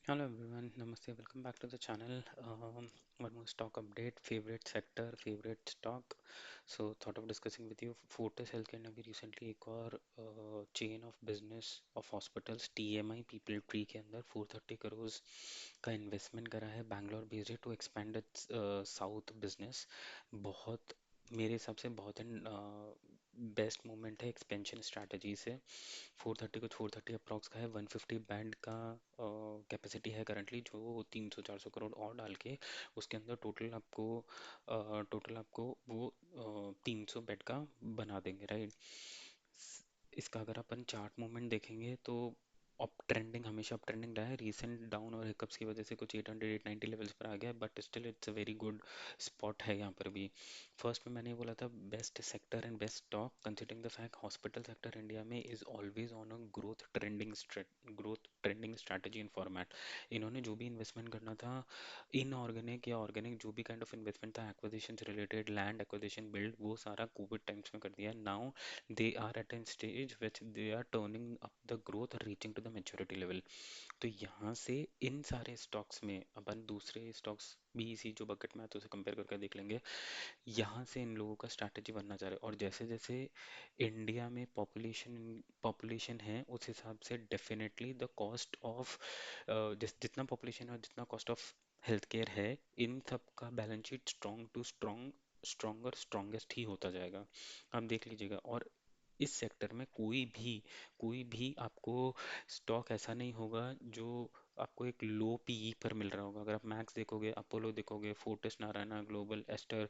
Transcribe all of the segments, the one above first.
Hello everyone, Namaste, welcome back to the channel. One more stock update, favorite sector, favorite stock. So thought of discussing with you Fortis Healthcare ने अभी recently एक और chain of business of hospitals TMI People Tree के अंदर 430 करोड़ का investment करा है Bangalore based to expand its south business. बहुत मेरे हिसाब से बहुत बेस्ट मूवमेंट है एक्सपेंशन स्ट्रैटेजी से। 430 को 430 अप्रॉक्स का है, 150 बैंड का कैपेसिटी है करंटली, जो 300-400 करोड़ और डाल के उसके अंदर टोटल आपको वो 300 बेड का बना देंगे, राइट। इसका अगर अपन चार्ट मूवमेंट देखेंगे तो अप ट्रेंडिंग, हमेशा अप ट्रेंडिंग रहा है। रीसेंट डाउन और हिकअप्स की वजह से कुछ 800 890 लेवल्स पर आ गया, but still it's a very good spot है यहाँ पर भी। फर्स्ट में मैंने बोला था best sector and best stock considering the fact hospital sector India में is always on a growth trending strategy in format. इन्होंने जो भी इन्वेस्टमेंट करना था, इनऑर्गेनिक या ऑर्गेनिक, जो भी काइंड ऑफ इन्वेस्टमेंट था, एक्विजिशन से रिलेटेड, लैंड एक्विजिशन, बिल्ड, वो सारा कोविड टाइम्स में कर दिया। Now they are at a stage which they are turning up the growth reaching to the maturity level। तो यहाँ से इन सारे स्टॉक्स में अपन दूसरे स्टॉक्स भी इसी जो बकेट में आते हैं उसे कंपेयर करके देख लेंगे। यहाँ से इन लोगों का स्ट्रैटेजी बनना चाह रहा है, और जैसे जैसे इंडिया में पॉपुलेशन है उस हिसाब से डेफिनेटली द कॉस्ट ऑफ जितना पॉपुलेशन है और जितना कॉस्ट ऑफ हेल्थ केयर है, इन सब का balance sheet strong to strongest ही होता जाएगा। आप देख लीजिएगा। और इस सेक्टर में कोई भी आपको स्टॉक ऐसा नहीं होगा जो आपको एक लो पीई पर मिल रहा होगा। अगर आप मैक्स देखोगे, अपोलो देखोगे, Fortis, Narayana global, Aster,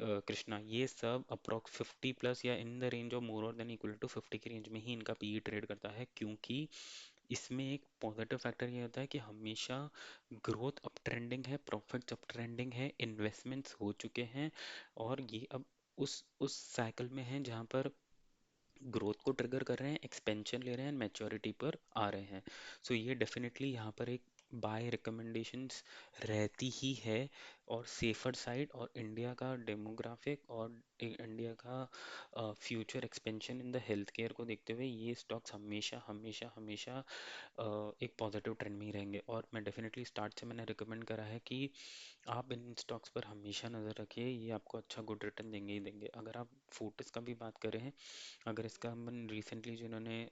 Krishna, ये सब अप्रॉक्स 50 प्लस या in the range of more और देन इक्वल टू 50 की रेंज में ही इनका पीई ट्रेड करता है। क्योंकि इसमें एक पॉजिटिव फैक्टर ये होता है कि हमेशा ग्रोथ अप ट्रेंडिंग है, प्रॉफिट्स अप ट्रेंडिंग है, इन्वेस्टमेंट्स हो चुके हैं, और ये अब उस साइकिल में है जहाँ पर ग्रोथ को ट्रिगर कर रहे हैं, एक्सपेंशन ले रहे हैं, मैच्योरिटी पर आ रहे हैं। सो ये डेफिनेटली यहाँ पर एक बाय रिकमेंडेशंस रहती ही है। और सेफर साइड, और इंडिया का डेमोग्राफिक, और इंडिया का future expansion in the health care को देखते हुए ये स्टॉक्स हमेशा हमेशा हमेशा एक पॉजिटिव ट्रेंड में ही रहेंगे। और मैं डेफिनेटली स्टार्ट से मैंने रिकमेंड करा है कि आप इन स्टॉक्स पर हमेशा नज़र रखिए, ये आपको अच्छा गुड रिटर्न देंगे ही देंगे। अगर आप फोर्टिस का भी बात करें, अगर इसका हम रिसेंटली जो इन्होंने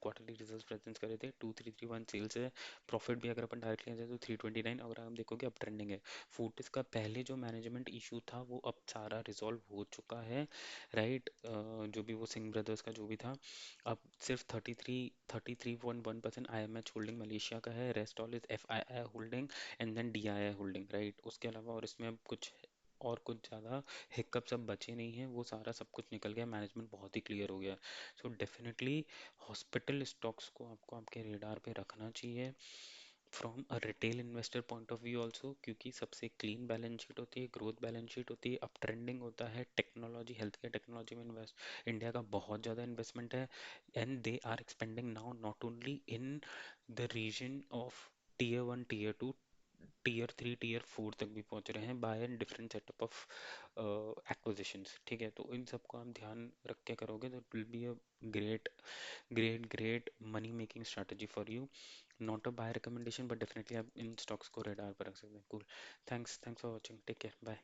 क्वार्टरली रिजल्ट्स प्रेजेंट करे थे, 2331 सेल्स है। प्रॉफिट भी अगर अपन डायरेक्टली जाए तो 329, अगर आप देखोगे अब ट्रेंडिंग है। फोर्टिस का पहले जो मैनेजमेंट इशू था वो अब सारा रिजॉल्व हो चुका है, राइट। जो भी वो सिंह ब्रदर्स का जो भी था, अब सिर्फ 33.1% IMH होल्डिंग मलेशिया का है, rest all is FII holding and then DII holding, right. उसके अलावा और इसमें अब कुछ ज़्यादा हिकअप सब बचे नहीं हैं, वो सारा सब कुछ निकल गया, मैनेजमेंट बहुत ही क्लियर हो गया। सो डेफिनेटली हॉस्पिटल स्टॉक्स को आपको आपके रेडार पे रखना चाहिए from a retail investor point of view also, क्योंकि सबसे क्लीन बैलेंस शीट होती है, ग्रोथ बैलेंस शीट होती है, अप ट्रेंडिंग होता है, टेक्नोलॉजी, हेल्थ केयर टेक्नोलॉजी में इन्वेस्ट इंडिया का बहुत ज़्यादा इन्वेस्टमेंट है। And they are expanding now not only in the region of tier 1 tier 2, tier 3 tier 4 तक भी पहुंच रहे हैं by different setup of acquisitions, ठीक है। तो इन सबको आप ध्यान रख के करोगे तो it will be a great great great money making strategy for you. Not a buy recommendation, but definitely आप इन स्टॉक्स को रेडार पर रख सकते हैं। Cool, thanks for watching, take care, bye.